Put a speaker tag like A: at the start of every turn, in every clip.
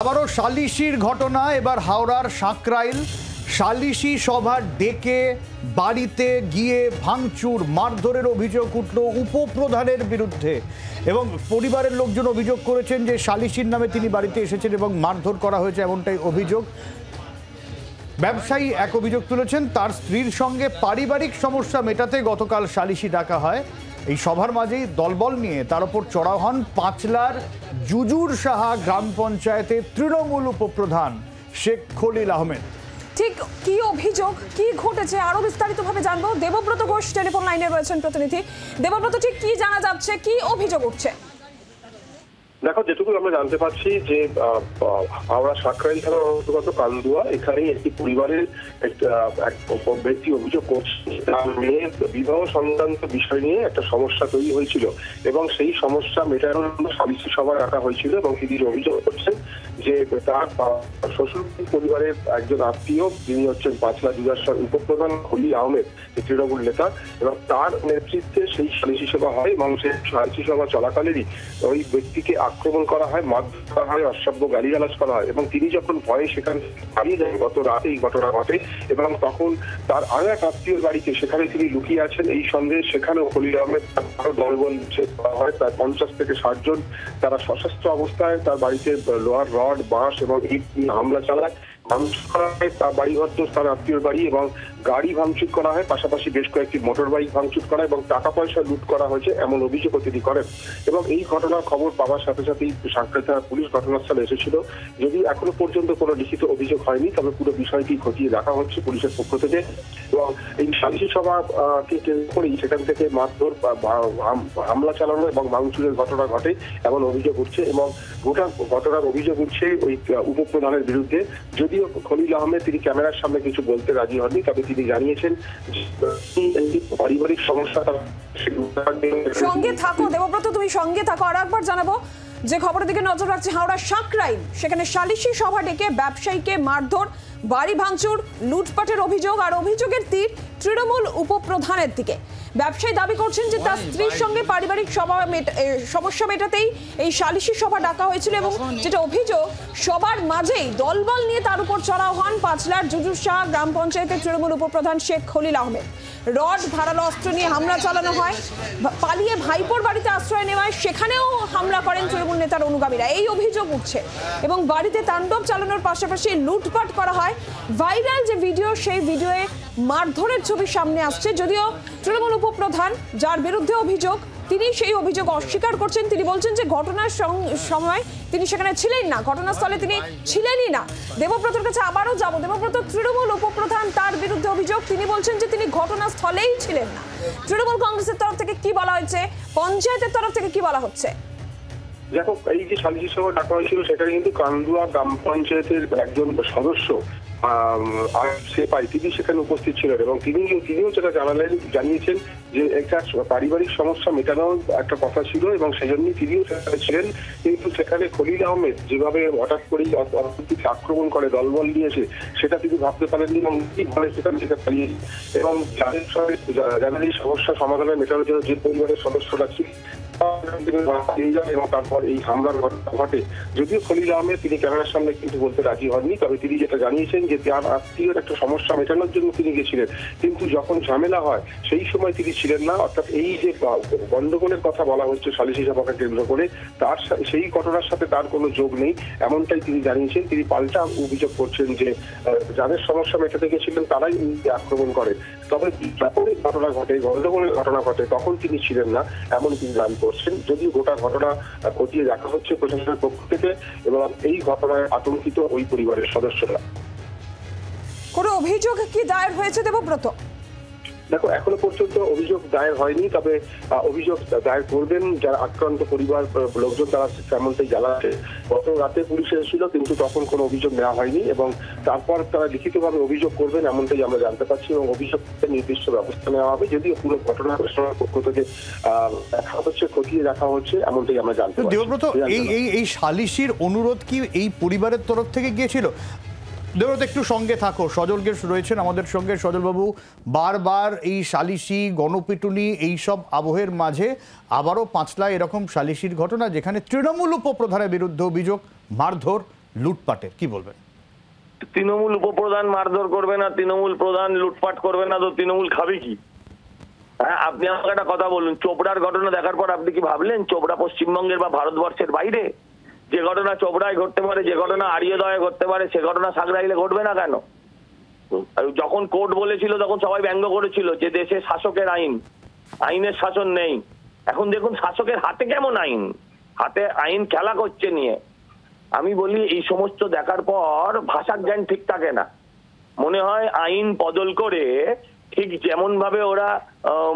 A: আবারও সালিশির ঘটনা। এবার হাওড়ার সাঁকরাইল সালিশি সভা ডেকে বাড়িতে গিয়ে ভাঙচুর মারধরের অভিযোগ উঠল উপপ্রধানের বিরুদ্ধে এবং পরিবারের লোকজন অভিযোগ করেছেন যে সালিশির নামে তিনি বাড়িতে এসেছেন এবং মারধর করা হয়েছে, এমনটাই অভিযোগ। ব্যবসায়ী এক অভিযোগ তুলেছেন, তার স্ত্রীর সঙ্গে পারিবারিক সমস্যা মেটাতে গতকাল সালিশি ডাকা হয়। এই সভার মাঝেই দলবল নিয়ে তার উপর চড়াও হন পাঁচলার জুজুর সাহা গ্রাম পঞ্চায়েতের তৃণমূল উপপ্রধান শেখ খলিল আহমেদ।
B: ঠিক কি অভিযোগ, কি ঘটেছে আরো বিস্তারিতভাবে জানবো। দেবব্রত ঘোষ টেলিফোন লাইনে রয়েছেন প্রতিনিধি। দেবব্রত, ঠিক কি জানা যাচ্ছে, কি অভিযোগ উঠছে?
C: দেখো, যেটুকু আমরা জানতে পারছি যে হাওড়া সাঁকরাইল থানার অন্তর্গত কান্দুয়া, এখানে একটি পরিবারের এক ব্যক্তি অভিযোগ করছে তার মেয়ের বিবাহ সংক্রান্ত বিষয় নিয়ে একটা সমস্যা তৈরি হয়েছিল এবং সেই সমস্যা মেটানোর জন্য সালিশি সভা রাখা হয়েছিল এবং তিনি অভিযোগ করছেন যে তার শ্বশুর পরিবারের একজন আত্মীয়, যিনি হচ্ছেন পাঁচলা জুজার উপপ্রধান খলিল আহমেদ, তৃণমূল নেতা, এবং তার নেতৃত্বে সেই সালিশি সভা হয় এবং সেই সালিশি সভা চলাকালীনই ওই ব্যক্তিকে আক্রমণ করা হয়, মারধর করা হয়, অসভ্য গালিগালাজ করা হয় এবং তিনি যখন ভয়ে সেখানে পালিয়ে যান, গত রাতে এই ঘটনা ঘটে এবং তখন তার আরো এক আত্মীয় বাড়িতে সেখানে তিনি লুকিয়ে আছেন এই সন্দেহে সেখানেও খলিল আহমেদ আরো দলবল হয়, প্রায় 50 থেকে 60 জন তারা সশস্ত্র অবস্থায় তার বাড়িতে লোহার রড, বাঁশ এবং ইট নিয়ে হামলা চালায়। ভাঙচুর করা হয় তার বাড়িঘর, তার আত্মীয় বাড়ি এবং গাড়ি ভাঙচুর করা হয়, পাশাপাশি বেশ কয়েকটি মোটর বাইক ভাঙচুর করা এবং টাকা পয়সা লুট করা হয়েছে এমন অভিযোগও তিনি করেন। এবং এই ঘটনার খবর পাওয়ার সাথে সাথেই সাঁকরাইল থানার পুলিশ ঘটনাস্থলে এসেছিল। যদি এখনো পর্যন্ত কোনো লিখিত অভিযোগ হয়নি, তবে পুরো বিষয়টি খতিয়ে দেখা হচ্ছে পুলিশের পক্ষ থেকে এবং এই সালিশি সভাকে কেন্দ্র করেই সেখান থেকে মারধর, হামলা চালানো এবং ভাঙচুরের ঘটনা ঘটে এমন অভিযোগ উঠছে এবং গোটা ঘটনার অভিযোগ উঠছে ওই উপপ্রধানের বিরুদ্ধে। যদিও খলিল আহমেদ তিনি ক্যামেরার সামনে কিছু বলতে রাজি হননি, তবে তিনি জানিয়েছেন পারিবারিক সমস্যা।
B: সঙ্গে থাকো দেবব্রত, তুমি সঙ্গে থাকো। আর একবার জানাবো যে খবরের দিকে নজর রাখছে হাওড়া সাঁকরাইল, সেখানে সালিশি সভা ডেকে ব্যবসায়ীকে মারধর, বাড়ি ভাঙচুর, লুটপাটের অভিযোগ, আর অভিযোগের তীর তৃণমূল উপপ্রধানের দিকে। ব্যবসায়ী দাবি করছেন যে তার স্ত্রীর সঙ্গে পারিবারিক সমস্যা মেটাতেই এই সালিশি সভা ডাকা হয়েছিল এবং যেটা অভিযোগ সবার মাঝেই দলবল নিয়ে তার উপর চড়াও হন পাঁচলার জুজুর সাহা গ্রাম পঞ্চায়েতের তৃণমূল উপপ্রধান শেখ খলিল আহমেদ। রড, ধারালো অস্ত্র নিয়ে হামলা চালানো হয়, পালিয়ে ভাইপোর বাড়িতে আশ্রয় নেওয়ায় সেখানেও হামলা করেন তৃণমূল নেতার অনুগামীরা, এই অভিযোগ উঠছে। এবং বাড়িতে তাণ্ডব চালানোর পাশাপাশি লুটপাট করা হয়। ভাইরাল যে ভিডিও, সেই ভিডিওয়ে মারধরের ছবি সামনে আসছে। যদিও তৃণমূল উপপ্রধান, যার বিরুদ্ধে অভিযোগ, তিনি সেই অভিযোগ অস্বীকার করছেন। তিনি বলছেন যে ঘটনার সময় তিনি সেখানে ছিলেন না, ঘটনাস্থলে তিনি ছিলেনই না। দেবব্রতর কাছে আবারও যাবো। দেবব্রত, তৃণমূল উপপ্রধান, তার বিরুদ্ধে অভিযোগ, তিনি বলছেন যে তিনি ঘটনাস্থলেই ছিলেন না। তৃণমূল কংগ্রেসের তরফ থেকে কি বলা হয়েছে, পঞ্চায়েতের তরফ থেকে কি বলা হচ্ছে?
C: দেখো, এই যে সালিশি সভা ডাকা হয়েছিল সেখানে কিন্তু কান্দুয়া গ্রাম পঞ্চায়েতের একজন সদস্য তিনি সেখানে উপস্থিত ছিলেন এবং তিনিও যেটা জানিয়েছেন যে একটা পারিবারিক সমস্যা মেটানোর একটা কথা ছিল এবং সেই জন্যই তিনিও সেখানে ছিলেন। কিন্তু সেখানে খলিল আহমেদ যেভাবে হঠাৎ করেই আক্রমণ করে দলবল নিয়েছে, সেটা তিনি ভাবতে পারেননি এবং সেখান থেকে পালিয়ে এবং যাদের এই সমস্যা সমাধানে মেটানোর জন্য যে পরিবারের সদস্যরা ছিল এবং তারপর এই হামলার ঘটনা ঘটে। যদিও খলিল আহমেদ তিনি ক্যামেরার সামনে কিন্তু বলতে রাজি হননি, তবে তিনি যেটা জানিয়েছেন যে তার আত্মীয়ের একটা সমস্যা মেটানোর জন্য তিনি গেছিলেন, কিন্তু যখন ঝামেলা হয় সেই সময় তিনি ছিলেন না। অর্থাৎ এই যে গন্ডগোলের কথা বলা হচ্ছে সালিশি সভাকে কেন্দ্র করে, তার সেই ঘটনার সাথে তার কোনো যোগ নেই এমনটাই তিনি জানিয়েছেন। তিনি পাল্টা অভিযোগ করছেন যে যাদের সমস্যা মেটাতে গেছিলেন তারাই আক্রমণ করে, তবে যখন ঘটনা ঘটে, গন্ডগোলের ঘটনা ঘটে, তখন তিনি ছিলেন না এমন তিনি দাবি করছেন। যদিও গোটা ঘটনা খতিয়ে দেখা হচ্ছে প্রশাসনের পক্ষ থেকে এবং এই ঘটনায় আতঙ্কিত ওই পরিবারের সদস্যরা।
B: কোনো অভিযোগ কি দায়ের হয়েছে দেবব্রত?
C: দেখো, এখনো পর্যন্ত অভিযোগ দায়ের হয়নি, তবে অভিযোগ দায়ের করবেন যারা আক্রান্ত পরিবার লোকজন, তারা তেমনটাই জানাচ্ছে। গত রাতে পুলিশ এসেছিল কিন্তু তখন কোনো অভিযোগ নেওয়া হয়নি এবং তারপর তারা লিখিতভাবে অভিযোগ করবেন এমনটাই আমরা জানতে পারছি এবং অভিযোগ নির্দিষ্ট ব্যবস্থা নেওয়া হবে। যদিও পুরো ঘটনা প্রশাসনের পক্ষ থেকে দেখা হচ্ছে, খতিয়ে দেখা হচ্ছে এমনটাই আমরা জানতে পারছি।
A: দেবব্রত, এই সালিশির অনুরোধ কি এই পরিবারের তরফ থেকে গিয়েছিল? দেবব্রত, একটু সঙ্গে থাকো। সজল গেশ রয়েছেন আমাদের সঙ্গে। সজলবাবু, বারবার এই সালিশি, গণপিটুনি, এইসব আবহের মাঝে আবারও পাঁচলায় এরকম সালিশির ঘটনা যেখানে তৃণমূল উপপ্রধানের বিরুদ্ধে অভিযোগ মারধর, লুটপাটের, কি বলবেন?
D: তৃণমূল উপপ্রধান মারধর করবে না, তৃণমূল প্রধান লুটপাট করবে না, তো তৃণমূল খাবে কি? হ্যাঁ, আপনি আমাকে একটা কথা বলুন, চোপড়ার ঘটনা দেখার পর আপনি কি ভাবলেন চোপড়া পশ্চিমবঙ্গের বা ভারতবর্ষের বাইরে? যে ঘটনা চোপড়ায় ঘটতে পারে, যে ঘটনা আড়িয়াদয়ে ঘটতে পারে, সে ঘটনা সাকরাইলে ঘটবে না কেন? যখন কোর্ট বলেছিল তখন সবাই ব্যঙ্গ করেছিল যে দেশে শাসকের আইন, আইনের শাসন নেই। এখন দেখুন শাসকের হাতে কেমন আইন, হাতে আইন খেলা করছে নিয়ে। আমি বলি এই সমস্ত দেখার পর ভাষার জ্ঞান ঠিক থাকে না। মনে হয় আইন বদল করে ঠিক যেমন ভাবে ওরা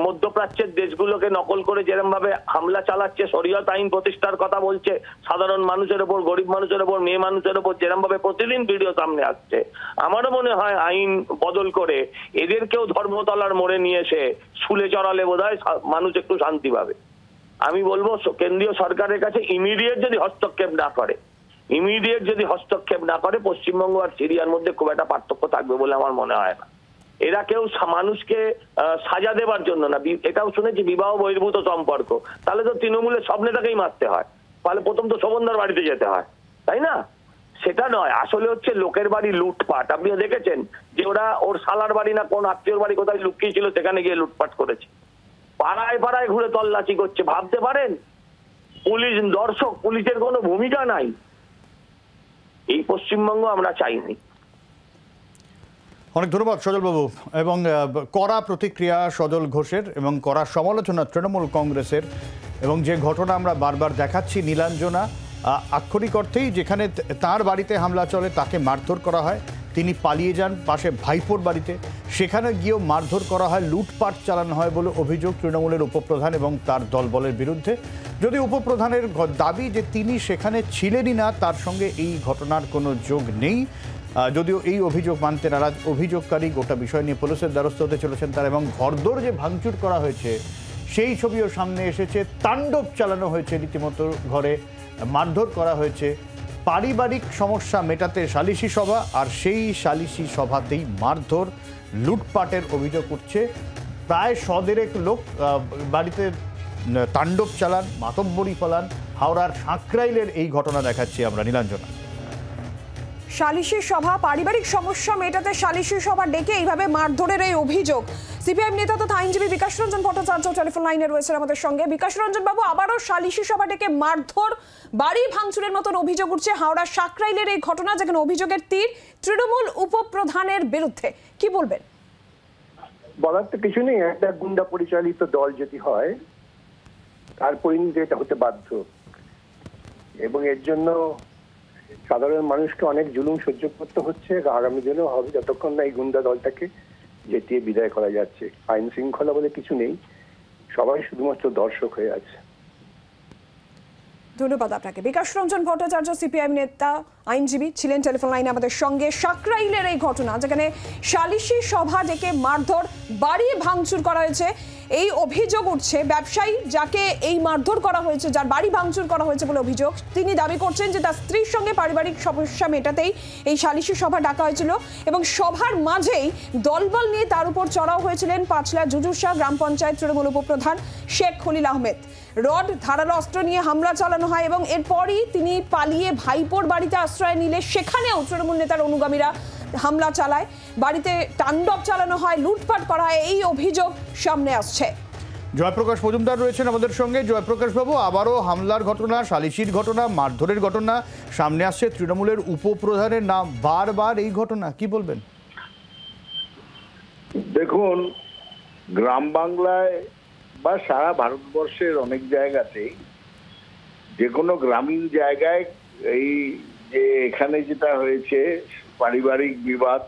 D: মধ্যপ্রাচ্যের দেশগুলোকে নকল করে যেরকম ভাবে হামলা চালাচ্ছে, শরিয়ত আইন প্রতিষ্ঠার কথা বলছে সাধারণ মানুষের ওপর, গরিব মানুষের ওপর, মেয়ে মানুষের ওপর, যেরকম ভাবে প্রতিদিন ভিডিও সামনে আসছে, আমারও মনে হয় আইন বদল করে এদেরকেও ধর্মতলার মোড়ে নিয়ে এসে শুলে চড়ালে বোধহয় মানুষ একটু শান্তি পাবে। আমি বলবো কেন্দ্রীয় সরকারের কাছে ইমিডিয়েট যদি হস্তক্ষেপ না করে পশ্চিমবঙ্গ আর সিরিয়ার মধ্যে খুব একটা পার্থক্য থাকবে বলে আমার মনে হয় না। এরা কেউ মানুষকে সাজা দেবার জন্য না, এটাও শুনেছি বিবাহ বহির্ভূত সম্পর্ক, তাহলে তো তৃণমূলের সব নেতাকেই মারতে হয়, তাহলে প্রথম তো শোভনদার বাড়িতে যেতে হয়, তাই না? সেটা নয়, আসলে হচ্ছে লোকের বাড়ি লুটপাট। আপনিও দেখেছেন যে ওরা ওর শালার বাড়ি না কোন আত্মীয়র বাড়ি কোথায় লুকিয়ে ছিল, সেখানে গিয়ে লুটপাট করেছে, পাড়ায় পাড়ায় ঘুরে তল্লাশি করছে। ভাবতে পারেন পুলিশ দর্শক, পুলিশের কোনো ভূমিকা নাই। এই পশ্চিমবঙ্গ আমরা চাইনি।
A: অনেক ধন্যবাদ সজল বাবু, এবং কড়া প্রতিক্রিয়া সজল ঘোষের এবং কড়া সমালোচনা তৃণমূল কংগ্রেসের। এবং যে ঘটনা আমরা বারবার দেখাচ্ছি, নীলাঞ্জনা আক্ষরিক অর্থেই যেখানে তার বাড়িতে হামলা চলে, তাকে মারধর করা হয়, তিনি পালিয়ে যান পাশে ভাইপোর বাড়িতে, সেখানে গিয়েও মারধর করা হয়, লুটপাট চালানো হয় বলে অভিযোগ তৃণমূলের উপপ্রধান এবং তার দলবলের বিরুদ্ধে। যদি উপপ্রধানের দাবি যে তিনি সেখানে ছিলেনই না, তার সঙ্গে এই ঘটনার কোনো যোগ নেই, যদিও এই অভিযোগ মানতে নারাজ অভিযোগকারী। গোটা বিষয় নিয়ে পুলিশের দ্বারস্থ হতে চলেছেন তার, এবং ঘরদোর যে ভাঙচুর করা হয়েছে সেই ছবিও সামনে এসেছে। তাণ্ডব চালানো হয়েছে, রীতিমতো ঘরে মারধর করা হয়েছে। পারিবারিক সমস্যা মেটাতে সালিশি সভা, আর সেই সালিশি সভাতেই মারধর, লুটপাটের অভিযোগ উঠছে। প্রায় 100 লোক বাড়িতে তাণ্ডব চালান, মাতব্বরি ফলান। হাওড়ার সাঁকরাইলের এই ঘটনা দেখাচ্ছি আমরা, নীলাঞ্জনা।
B: সালিশি সভা, পারিবারিক সমস্যা মেটাতে সালিশি সভা ডেকে এইভাবে মারধরের এই অভিযোগ। সিপিআইএম নেতা তথা আইনজীবী বিকাশ রঞ্জন ভট্টাচার্য টেলিফোন লাইনে রয়েছেন আমাদের সঙ্গে। বিকাশ রঞ্জন বাবু, আবারও সালিশি সভা ডেকে মারধর, বাড়ি ভাঙচুরের মতন অভিযোগ উঠছে হাওড়ার সাঁকরাইলের এই ঘটনা, যেখানে অভিযোগের তীর তৃণমূল উপপ্রধানের বিরুদ্ধে, কি বলবেন?
E: বলার তো কিছু নেই, একটা গুন্ডা পরিচালিত দল যদি হয় তার পরিণতি এটা হতে বাধ্য, এবং এর জন্য সাধারণ মানুষকে অনেক জুলুম সহ্য করতে হচ্ছে, আগামী দিনেও হবে, যতক্ষণ না এই গুন্ডা দলটাকে জেতিয়ে বিদায় করা যাচ্ছে। আইন শৃঙ্খলা বলে কিছু নেই, সবাই শুধুমাত্র দর্শক হয়ে আছে।
B: ধন্যবাদ আপনাকে। বিকাশ রঞ্জন ভট্টাচার্য সিপিআইএম নেতা, আইনজীবী ছিলেন টেলিফোন লাইনে আমাদের সঙ্গে। সাঁকরাইলের এই ঘটনা, যেখানে সালিশি সভা ডেকে মারধর, বাড়ি ভাঙচুর করা হয়েছে, এই অভিযোগ উঠছে। ব্যবসায়ী যাকে এই মারধর করা হয়েছে, যার বাড়ি ভাঙচুর করা হয়েছে বলে অভিযোগ, তিনি দাবি করছেন যে তার স্ত্রীর সঙ্গে পারিবারিক সমস্যা মেটাতেই এই সালিশি সভা ডাকা হয়েছিল, এবং সভার মাঝেই দলবল নিয়ে তার উপর চড়াও হয়েছিলেন পাঁচলা জুজুরশাহ গ্রাম পঞ্চায়েত তৃণমূল উপপ্রধান শেখ খলিল আহমেদ। রড, ধারালো অস্ত্র নিয়ে হামলা চালানো হয়, এবং এরপরই তিনি পালিয়ে ভাইপোর বাড়িতে আশ্রয় নিলে সেখানেও তৃণমূল নেতার অনুগামীরা হামলা চালায়, বাড়িতে তাণ্ডব চালানো হয়, লুটপাট করা হয়, এই অভিযোগ সামনে আসছে।
A: জয়প্রকাশ মজুমদার রয়েছেন আমাদের সঙ্গে। জয়প্রকাশ বাবু, আবারও হামলার ঘটনা, সালিশির ঘটনা, মারধরের ঘটনা সামনে আসছে, তৃণমূলের উপপ্রধানের নাম, বারবার এই ঘটনা, কি বলবেন?
F: দেখুন, গ্রাম বাংলায় বা সারা ভারতবর্ষের অনেক জায়গাতেই, যে কোনো গ্রামীণ জায়গায় এই যে এখানে যেটা হয়েছে পারিবারিক বিবাদ,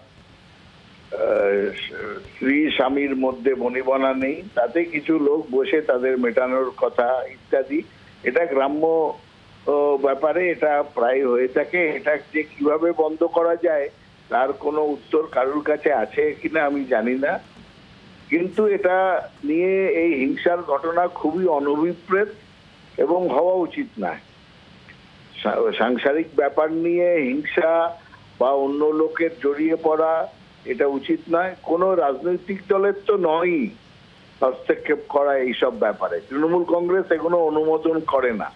F: স্ত্রী স্বামীর মধ্যে বনিবনা নেই, তাতে কিছু লোক বসে তাদের মেটানোর কথা ইত্যাদি, এটা গ্রাম্য ব্যাপারে এটা প্রায় হয়ে থাকে। এটা যে কিভাবে বন্ধ করা যায় তার কোনো উত্তর কারোর কাছে আছে কিনা আমি জানি না, কিন্তু এটা নিয়ে এই হিংসার ঘটনা খুবই অনভিপ্রেত এবং হওয়া উচিত না। সাংসারিক ব্যাপার নিয়ে হিংসা বা অন্য লোকের জড়িয়ে পড়া এটা উচিত নয়। কোনো রাজনৈতিক দলের তো নয়ই হস্তক্ষেপ করা এইসব ব্যাপারে। তৃণমূল কংগ্রেস এগুলো অনুমোদন করে না।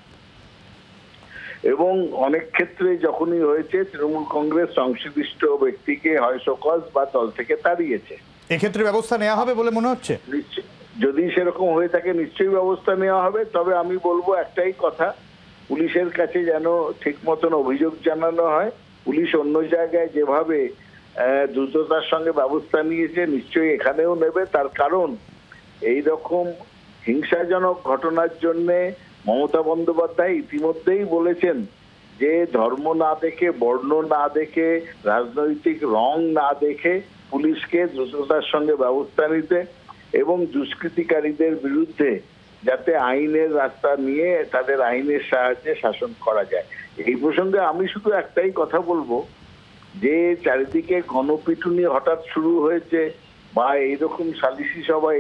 F: এবং অনেক ক্ষেত্রে যখনই হয়েছে তৃণমূল কংগ্রেস সংশ্লিষ্ট ব্যক্তিকে হয় শোকজ বা দল থেকে তাড়িয়েছে।
A: এক্ষেত্রে ব্যবস্থা নেওয়া হবে বলে মনে হচ্ছে?
F: যদি সেরকম হয়ে থাকে নিশ্চয়ই ব্যবস্থা নেওয়া হবে। তবে আমি বলবো একটাই কথা, পুলিশের কাছে যেন ঠিক মতন অভিযোগ জানানো হয়। পুলিশ অন্য জায়গায় যেভাবে দ্রুততার সঙ্গে ব্যবস্থা নিয়েছে নিশ্চয়ই এখানেও নেবে। তার কারণ এই রকম হিংসাজনক ঘটনার জন্য মমতা বন্দ্যোপাধ্যায় ইতিমধ্যেই বলেছেন যে ধর্ম না দেখে, বর্ণ না দেখে, রাজনৈতিক রং না দেখে পুলিশকে দ্রুততার সঙ্গে ব্যবস্থা নিতে এবং দুষ্কৃতিকারীদের বিরুদ্ধে যাতে আইনের রাস্তা নিয়ে তাদের আইনের সাহায্যে শাসন করা যায়। এই প্রসঙ্গে আমি শুধু একটাই কথা বলবো যে চারিদিকে গণপিটুনি হঠাৎ শুরু হয়েছে বা এইরকম সালিশি সভা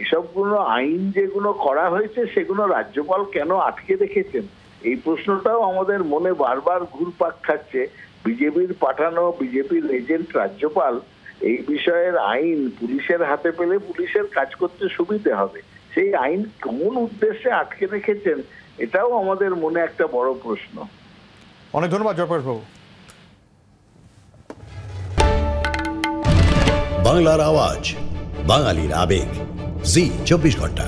F: এসবগুলো আইন যেগুলো করা হয়েছে সেগুলো রাজ্যপাল কেন আটকে রেখেছেন, এই প্রশ্নটাও আমাদের মনে বারবার ঘুরপাক খাচ্ছে। বিজেপির পাঠানো বিজেপির এজেন্ট রাজ্যপাল এই বিষয়ের আইন পুলিশের হাতে পেলে পুলিশের কাজ করতে সুবিধে হবে। সেই আইন কোন উদ্দেশ্যে আটকে রেখেছেন এটাও আমাদের মনে একটা বড় প্রশ্ন।
A: অনেক ধন্যবাদ জয়প্রকাশ বাবু।
G: বাংলার আওয়াজ, বাঙালির আবেগ, জি 24 ঘন্টা।